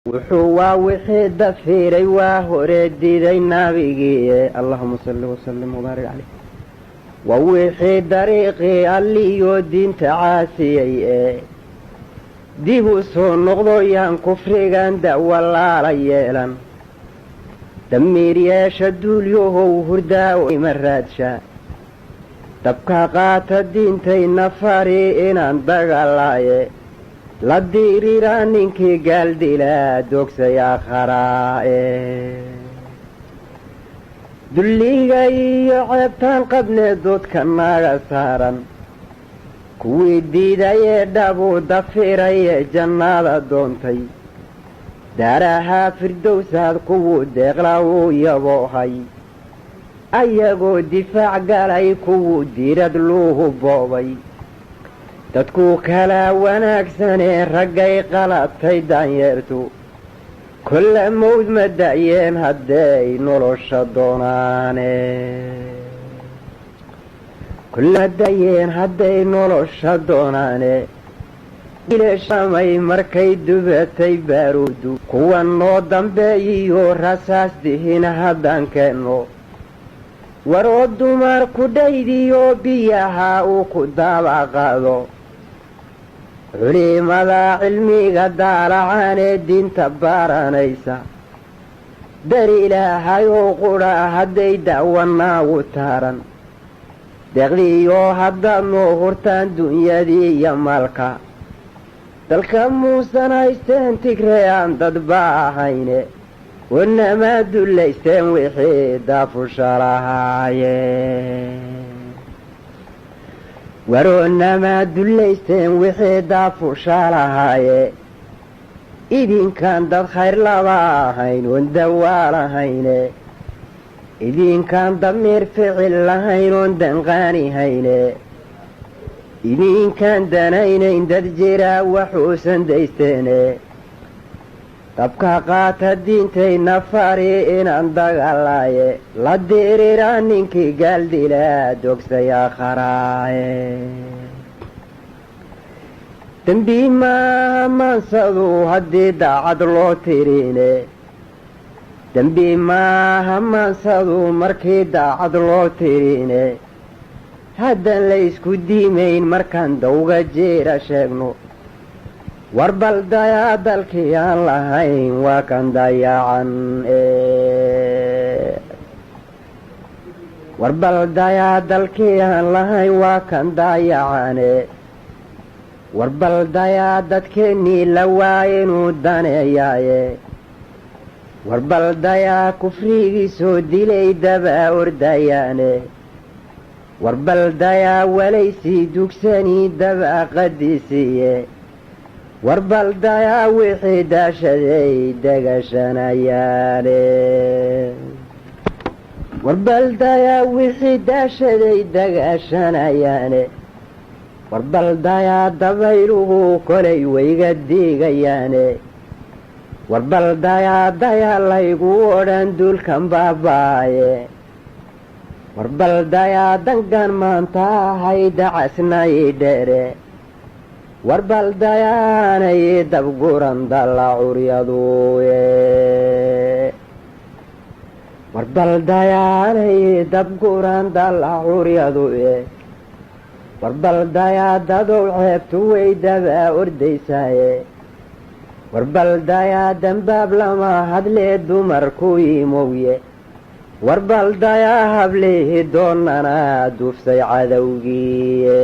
وحوا وحيد فيري وهردي ذي النبي اللهم صل وسلم وبارك عليه ووحيد طريقي اللي يودين تعاسي ديبو سون نغضيان كفريقان داولا ريالا دمير يشدو اليوهو هردا ومرادشا تبقى قات الدين تي نفاري إنان دقالاي لا ديريرا نينكي قال ديلا دوكس يا خرائي دليغا يعبتان قبل دود كناغا سارا كوي ديدا يدابو دفيرا جنادا دونتي دارها فردوساد كوو ديغلاو يبوهاي ايغو دفاع قالاي كوو ديراد لوهو بوباي dadku kala wanaagsanee raggay qalatay daanyeertu kulla mawd ma da'yeen hadday nolosha doonaane kulla da'yeen hadday nolosha doonaane ileshamay markay dubatay baaruudu kuwa noo dambeeyiyo rasaas dihin haddaan keenno waroo dumar ku dhaydiyo biyaha uu ku daabaqaado culimada cilmiga daalacaanee diinta baaranaysa dar ilaahay oo qudha hadday da'wanaagu taaran deeqdiiyo haddaad noo hurtaan dunyadii iyo maalka dalka muusan haysteen tigree aan dadba ahayne wanamaa dullaysteen wixii daafusha lahaayeen waronamaa dullaysteen wixii daafusha lahaaye idinkaan dad khayr laba ahayn oon dawaa lahayne idinkaan damiir ficil lahayn oon danqaani hayne idinkaan danaynayn dad jiraa waxuusan daysteene dabka qaata diintay nafari inaan dagaalaaye la diriiraa ninkii gaaldilaa dogsayaa kharaaye dembi maaha maansadu haddii daacad loo tirine dembi maaha maansadu markii daacad loo tirine haddaan la isku diimayn markaan dawga jeera sheegno warbal dayaa dalkii aan lahayn waa kan dayacan warbal dayaa dalkii aan lahayn waa kan dayacane warbal dayaa dadkeennii la waaye inuu daneeyaaye warbal dayaa kufrigii soo dilay dabaa ordayaane warbal dayaa walaysii dugsanii dabaa qadisiiye warbal dayaa wixii daashaday degashanayaane warbal dayaa wixii daashaday degashanayaane warbal dayaa dabayluhu kolay wayga diigayaane warbal dayaa laygu odhan duulkan baabaaye warbal dayaa dangan maanta ahay dacasnay dheere warbal dayaanay dabguran dalla curyaduye warbal dayaanay dabguran dalla curyaduye warbal dayaa dadow ceebtu way dabaa ordaysaaye warbal dayaa dambaab lama hadlee dumarku yimowye warbal dayaa hableehi doonana duufsay cadowgiiye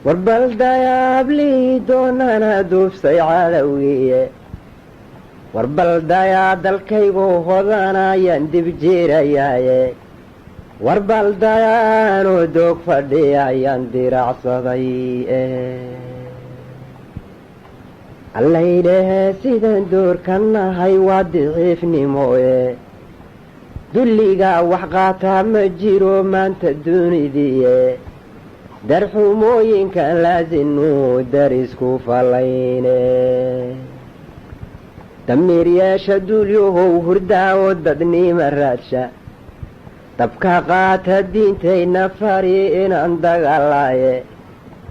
warbal dayaa hablihii doonana duufsay cadowgiiye warbal dayaa dalkaygu hodanayaan dib jiirayaaye warbal dayaanoo doog fadhiya ayaan diracsaday allaydhahee sidaan doorkan nahay waa diciifnimoe dulligaa wax qaataa ma jiro maanta dunidiiye darxumooyinkan laasinuu darisku fallayne damiir yeesha duulyahow hurdaa oo dadnima raadsha dabka qaata diintay nafari inaan dagaalaaye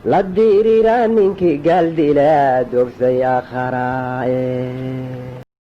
la diriira ninkii gaaldilaa dogsay akharaaye